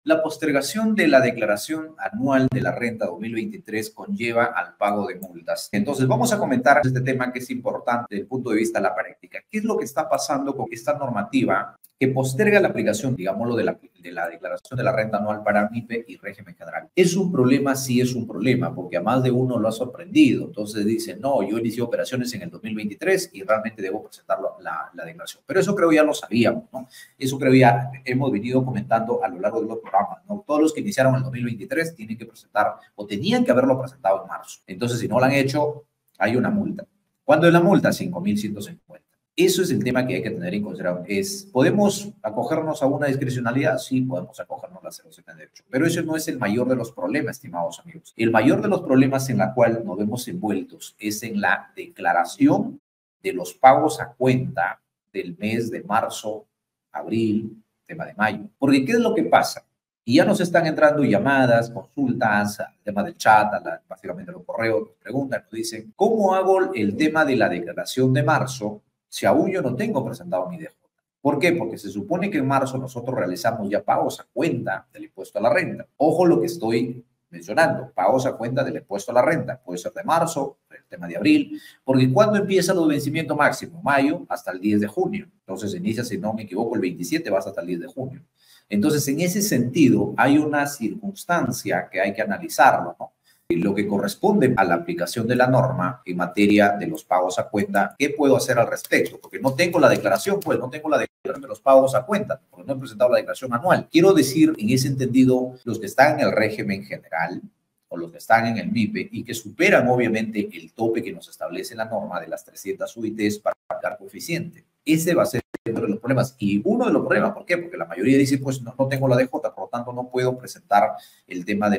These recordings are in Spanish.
La postergación de la declaración anual de la renta 2023 conlleva al pago de multas. Entonces, vamos a comentar este tema que es importante desde el punto de vista de la práctica. ¿Qué es lo que está pasando con esta normativa que posterga la aplicación, digámoslo, de la declaración de la renta anual para MIPE y régimen general? ¿Es un problema? Sí es un problema, porque a más de uno lo ha sorprendido. Entonces dicen, no, yo inicié operaciones en el 2023 y realmente debo presentar la declaración. Pero eso creo ya lo sabíamos, ¿no? Eso creo ya hemos venido comentando a lo largo de los programas, ¿no? Todos los que iniciaron en el 2023 tienen que presentar o tenían que haberlo presentado en marzo. Entonces, si no lo han hecho, hay una multa. ¿Cuánto es la multa? 5.150. Eso es el tema que hay que tener en consideración. ¿Podemos acogernos a una discrecionalidad? Sí, podemos acogernos a la 078. Pero ese no es el mayor de los problemas, estimados amigos. El mayor de los problemas en la cual nos vemos envueltos es en la declaración de los pagos a cuenta del mes de marzo, abril, tema de mayo. Porque ¿qué es lo que pasa? Y ya nos están entrando llamadas, consultas, al tema del chat, básicamente los correos, nos preguntan, nos dicen, ¿cómo hago el tema de la declaración de marzo si aún yo no tengo presentado mi DJ? ¿Por qué? Porque se supone que en marzo nosotros realizamos ya pagos a cuenta del impuesto a la renta. Ojo lo que estoy mencionando, pagos a cuenta del impuesto a la renta. Puede ser de marzo, el tema de abril, porque ¿cuándo empieza el vencimiento máximo? Mayo hasta el 10 de junio. Entonces inicia, si no me equivoco, el 27, vas hasta el 10 de junio. Entonces, en ese sentido, hay una circunstancia que hay que analizarlo, ¿no? Lo que corresponde a la aplicación de la norma en materia de los pagos a cuenta, ¿qué puedo hacer al respecto? Porque no tengo la declaración, pues no tengo la declaración de los pagos a cuenta, porque no he presentado la declaración anual. Quiero decir, en ese entendido, los que están en el régimen general o los que están en el MIPE y que superan obviamente el tope que nos establece la norma de las 300 UITs para pagar coeficiente. Ese va a ser uno de los problemas. Y uno de los problemas, ¿por qué? Porque la mayoría dice, pues no tengo la DJ, por lo tanto no puedo presentar el tema de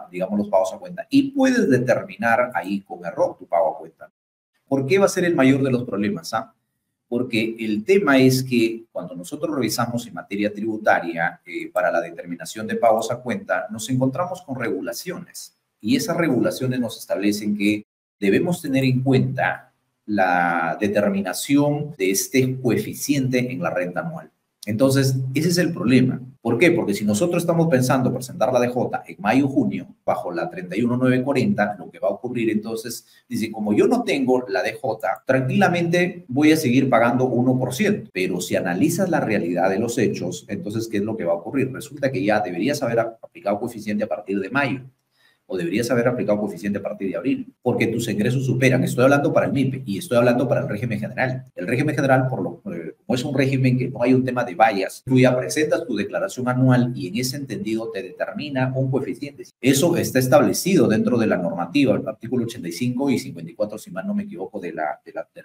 digamos, los pagos a cuenta. Y puedes determinar ahí con error tu pago a cuenta. ¿Por qué va a ser el mayor de los problemas? Porque el tema es que cuando nosotros revisamos en materia tributaria para la determinación de pagos a cuenta, nos encontramos con regulaciones. Y esas regulaciones nos establecen que debemos tener en cuenta la determinación de este coeficiente en la renta anual. Entonces, ese es el problema. ¿Por qué? Porque si nosotros estamos pensando presentar la DJ en mayo o junio, bajo la 31940, lo que va a ocurrir entonces, dice, como yo no tengo la DJ, tranquilamente voy a seguir pagando 1%. Pero si analizas la realidad de los hechos, entonces, ¿qué es lo que va a ocurrir? Resulta que ya deberías haber aplicado coeficiente a partir de mayo, o deberías haber aplicado coeficiente a partir de abril, porque tus ingresos superan. Estoy hablando para el MIPE y estoy hablando para el régimen general. El régimen general, como es un régimen que no hay un tema de vallas, tú ya presentas tu declaración anual y en ese entendido te determina un coeficiente. Eso está establecido dentro de la normativa, el artículo 85 y 54, si mal no me equivoco, del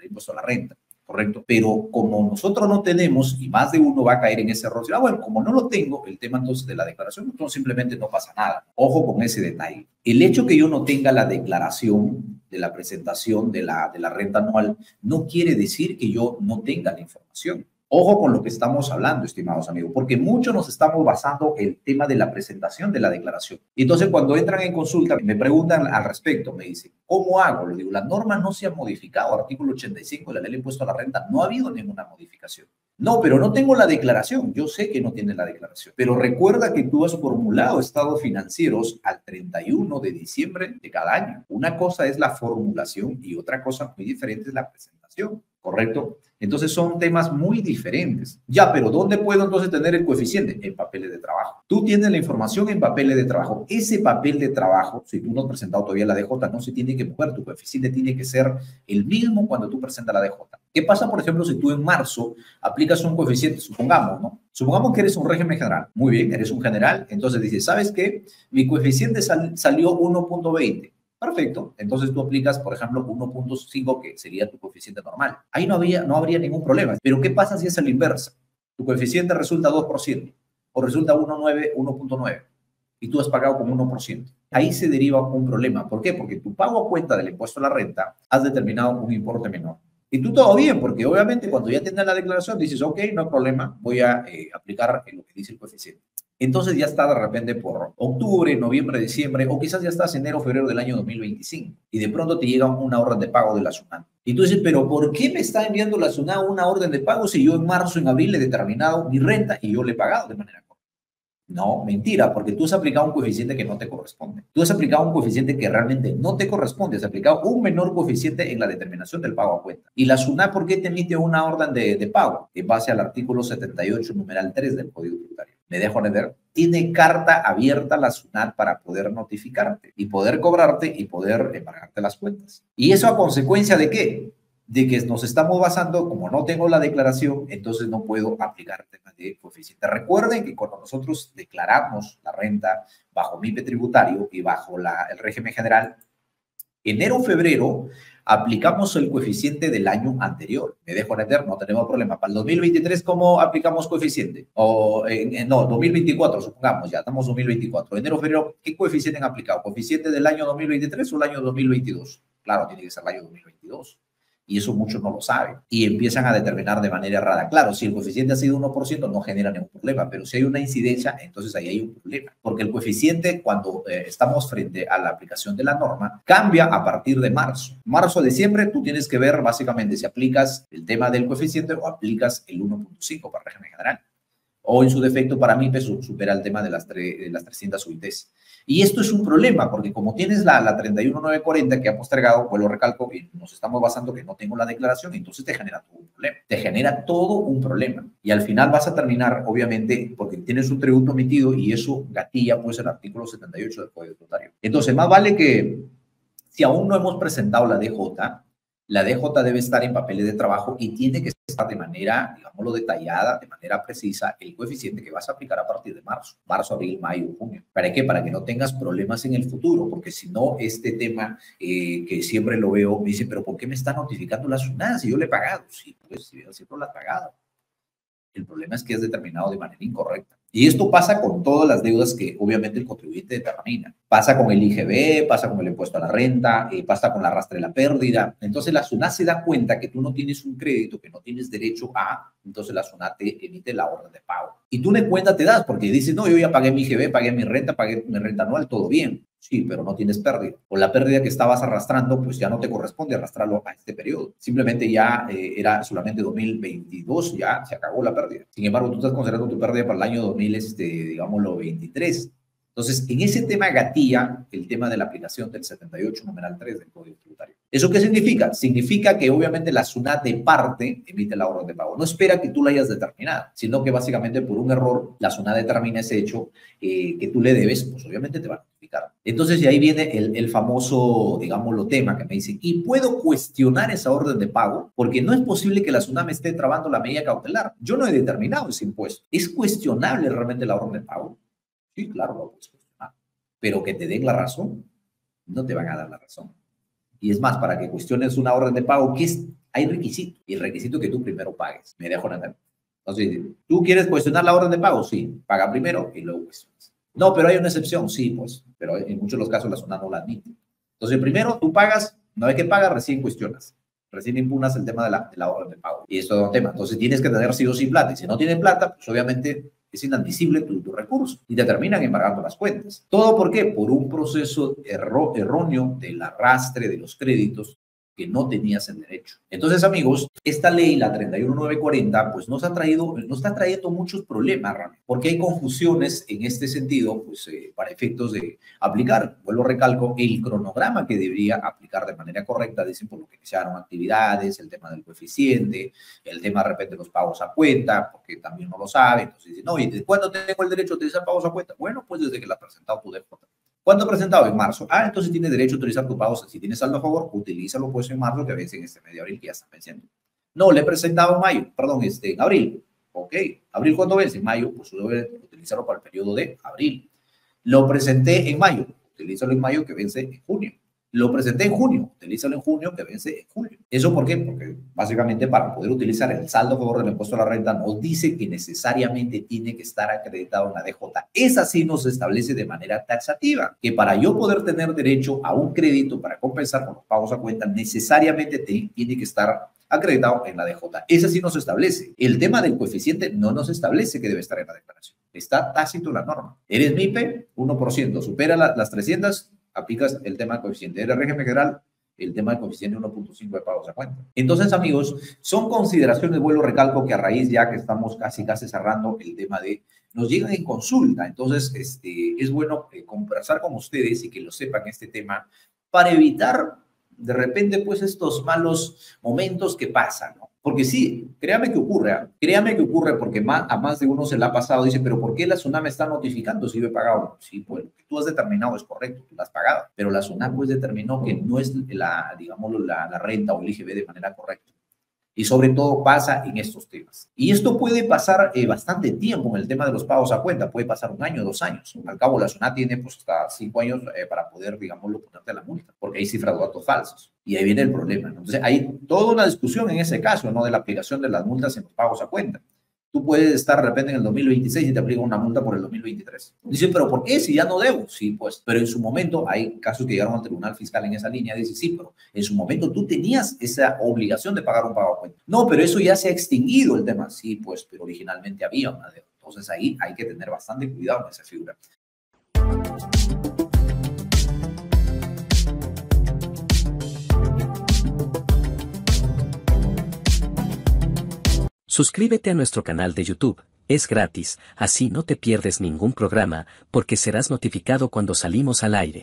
impuesto a la renta. ¿Correcto? Pero como nosotros no tenemos, y más de uno va a caer en ese error, bueno, como no lo tengo, el tema entonces de la declaración, entonces simplemente no pasa nada. Ojo con ese detalle. El hecho que yo no tenga la declaración de la presentación de la renta anual no quiere decir que yo no tenga la información. Ojo con lo que estamos hablando, estimados amigos, porque muchos nos estamos basando en el tema de la presentación de la declaración. Y entonces, cuando entran en consulta, me preguntan al respecto, me dicen, ¿cómo hago? Les digo, la norma no se ha modificado, artículo 85 de la ley de impuesto a la renta, no ha habido ninguna modificación. No, pero no tengo la declaración. Yo sé que no tiene la declaración, pero recuerda que tú has formulado estados financieros al 31 de diciembre de cada año. Una cosa es la formulación y otra cosa muy diferente es la presentación, ¿correcto? Entonces son temas muy diferentes. Ya, pero ¿dónde puedo entonces tener el coeficiente? En papeles de trabajo. Tú tienes la información en papeles de trabajo. Ese papel de trabajo, si tú no has presentado todavía la DJ, no se tiene que mover. Tu coeficiente tiene que ser el mismo cuando tú presentas la DJ. ¿Qué pasa, por ejemplo, si tú en marzo aplicas un coeficiente, supongamos, ¿no? Supongamos que eres un régimen general. Muy bien, eres un general. Entonces dices, ¿sabes qué? Mi coeficiente salió 1.20. Perfecto. Entonces tú aplicas, por ejemplo, 1.5, que sería tu coeficiente normal. Ahí no habría ningún problema. Pero ¿qué pasa si es a la inversa? Tu coeficiente resulta 2% o resulta 1.9 y tú has pagado con 1%. Ahí se deriva un problema. ¿Por qué? Porque tu pago a cuenta del impuesto a la renta has determinado un importe menor. Y tú todo bien, porque obviamente cuando ya tengas la declaración dices, ok, no hay problema, voy a aplicar lo que dice el coeficiente. Entonces ya está de repente por octubre, noviembre, diciembre, o quizás ya estás enero, febrero del año 2025, y de pronto te llega una orden de pago de la SUNAT. Y tú dices, pero ¿por qué me está enviando la SUNAT una orden de pago si yo en marzo, en abril he determinado mi renta y yo le he pagado de manera correcta? No, mentira, porque tú has aplicado un coeficiente que no te corresponde. Tú has aplicado un coeficiente que realmente no te corresponde. Has aplicado un menor coeficiente en la determinación del pago a cuenta. Y la SUNAT, ¿por qué te emite una orden de pago? En base al artículo 78, numeral 3 del Código Tributario. ¿Me dejo entender? Tiene carta abierta la SUNAT para poder notificarte y poder cobrarte y poder embargarte las cuentas. ¿Y eso a consecuencia de qué? De que nos estamos basando, como no tengo la declaración, entonces no puedo aplicar temas de coeficiente. Recuerden que cuando nosotros declaramos la renta bajo MIPE tributario y bajo el régimen general, enero-febrero aplicamos el coeficiente del año anterior. Me dejo entender, no tenemos problema. Para el 2023, ¿cómo aplicamos coeficiente? O, no, 2024, supongamos, ya estamos 2024. Enero-febrero, ¿qué coeficiente han aplicado? ¿Coeficiente del año 2023 o el año 2022? Claro, tiene que ser el año 2022. Y eso muchos no lo saben. Y empiezan a determinar de manera errada. Claro, si el coeficiente ha sido 1%, no genera ningún problema. Pero si hay una incidencia, entonces ahí hay un problema. Porque el coeficiente, cuando estamos frente a la aplicación de la norma, cambia a partir de marzo. Marzo a diciembre, tú tienes que ver básicamente si aplicas el tema del coeficiente o aplicas el 1.5 para el régimen general. O en su defecto, para mí, supera el tema de las 300 UITs. Y esto es un problema, porque como tienes la 31940 que ha postergado, pues lo recalco, y nos estamos basando que no tengo la declaración, entonces te genera todo un problema. Te genera todo un problema. Y al final vas a terminar, obviamente, porque tienes un tributo emitido y eso gatilla, pues, el artículo 78 del Código Tributario. Entonces, más vale que, si aún no hemos presentado la DJ debe estar en papeles de trabajo y tiene que estar de manera, digámoslo, detallada, de manera precisa, el coeficiente que vas a aplicar a partir de marzo, abril, mayo, junio. ¿Para qué? Para que no tengas problemas en el futuro, porque si no, este tema que siempre lo veo, me dice, pero ¿por qué me está notificando la SUNAT si yo le he pagado? Sí, pues si siempre lo has pagado. El problema es que es determinado de manera incorrecta. Y esto pasa con todas las deudas que obviamente el contribuyente determina. Pasa con el IGB, pasa con el impuesto a la renta, pasa con el arrastre de la pérdida. Entonces la SUNAT se da cuenta que tú no tienes un crédito, que no tienes derecho a, entonces la SUNAT te emite la orden de pago. Y tú de cuenta te das, porque dices, no, yo ya pagué mi IGB, pagué mi renta anual, todo bien. Sí, pero no tienes pérdida. O la pérdida que estabas arrastrando, pues ya no te corresponde arrastrarlo a este periodo. Simplemente ya era solamente 2022, ya se acabó la pérdida. Sin embargo, tú estás considerando tu pérdida para el año 2000, digámoslo, 23. Entonces, en ese tema gatilla el tema de la aplicación del 78, numeral 3 del Código Tributario. ¿Eso qué significa? Significa que obviamente la SUNAT de parte emite la orden de pago. No espera que tú la hayas determinado, sino que básicamente por un error la SUNAT determina ese hecho que tú le debes, pues obviamente te va a notificar. Entonces, de ahí viene el famoso, digámoslo, tema que me dice, ¿y puedo cuestionar esa orden de pago? Porque no es posible que la SUNAT me esté trabando la medida cautelar. Yo no he determinado ese impuesto. ¿Es cuestionable realmente la orden de pago? Sí, claro, lo puedes cuestionar. Pero que te den la razón, no te van a dar la razón. Y es más, para que cuestiones una orden de pago, hay requisito. Y el requisito es que tú primero pagues. Me dejo entender. Entonces, ¿tú quieres cuestionar la orden de pago? Sí, paga primero y luego cuestionas. No, pero hay una excepción. Sí, pues, pero en muchos de los casos la zona no la admite. Entonces, primero tú pagas, una vez que pagas, recién cuestionas. Recién impugnas el tema de la orden de pago. Y esto es un tema. Entonces, tienes que tener sí o sí plata. Y si no tienes plata, pues obviamente es inadmisible tu recurso y te terminan embargando las cuentas. ¿Todo por qué? Por un proceso erróneo del arrastre de los créditos que no tenías el derecho. Entonces, amigos, esta ley, la 31940, pues nos está trayendo muchos problemas, realmente, porque hay confusiones en este sentido, pues para efectos de aplicar, vuelvo a recalco, el cronograma que debería aplicar de manera correcta, dicen por lo que iniciaron actividades, el tema del coeficiente, el tema de repente de los pagos a cuenta, porque también no lo saben, entonces dicen, no, ¿y de cuándo tengo el derecho a utilizar pagos a cuenta? Bueno, pues desde que la has presentado tu DJ. ¿Cuándo ha presentado? En marzo. Ah, entonces tienes derecho a utilizar tu pago. Si tienes saldo a favor, utilízalo pues en marzo, que vence en este mes de abril, que ya está venciendo. No, le he presentado en mayo, perdón, en abril. Ok, abril cuando vence, en mayo, pues debe utilizarlo para el periodo de abril. Lo presenté en mayo, utilízalo en mayo, que vence en junio. Lo presenté en junio, utilízalo en junio, que vence en julio. ¿Eso por qué? Porque básicamente para poder utilizar el saldo a favor del impuesto a la renta nos dice que necesariamente tiene que estar acreditado en la DJ. Esa sí nos establece de manera taxativa, que para yo poder tener derecho a un crédito para compensar con los pagos a cuenta, necesariamente tiene que estar acreditado en la DJ. Esa sí nos establece. El tema del coeficiente no nos establece que debe estar en la declaración. Está tácito en la norma. Eres MIPE, 1%. Supera las 300, aplicas el tema coeficiente. Eres régimen general, el tema del coeficiente 1.5 de pagos a cuenta. Entonces, amigos, son consideraciones, vuelvo recalco que a raíz ya que estamos casi cerrando el tema de, nos llegan en consulta, entonces es bueno conversar con ustedes y que lo sepan este tema para evitar de repente pues estos malos momentos que pasan, ¿no? Porque sí, créame que ocurre porque a más de uno se le ha pasado, dice, pero ¿por qué la SUNAT me está notificando si yo he pagado? Sí, pues lo que tú has determinado es correcto, tú la has pagado, pero la SUNAT pues determinó que no es la renta o el IGB de manera correcta. Y sobre todo pasa en estos temas. Y esto puede pasar bastante tiempo en el tema de los pagos a cuenta. Puede pasar 1 año, 2 años. Al cabo, la SUNAT tiene pues hasta 5 años para poder, digámoslo, ponerte la multa, porque hay cifras de datos falsos. Y ahí viene el problema, ¿no? Entonces, hay toda una discusión en ese caso, ¿no? De la aplicación de las multas en los pagos a cuenta. Tú puedes estar de repente en el 2026 y te aplican una multa por el 2023. Dice, ¿pero por qué? Si ya no debo. Sí, pues, pero en su momento hay casos que llegaron al Tribunal Fiscal en esa línea. Dice, sí, pero en su momento tú tenías esa obligación de pagar un pago a cuenta. No, pero eso ya se ha extinguido el tema. Sí, pues, pero originalmente había una deuda. Entonces ahí hay que tener bastante cuidado en esa figura. Suscríbete a nuestro canal de YouTube, es gratis, así no te pierdes ningún programa, porque serás notificado cuando salimos al aire.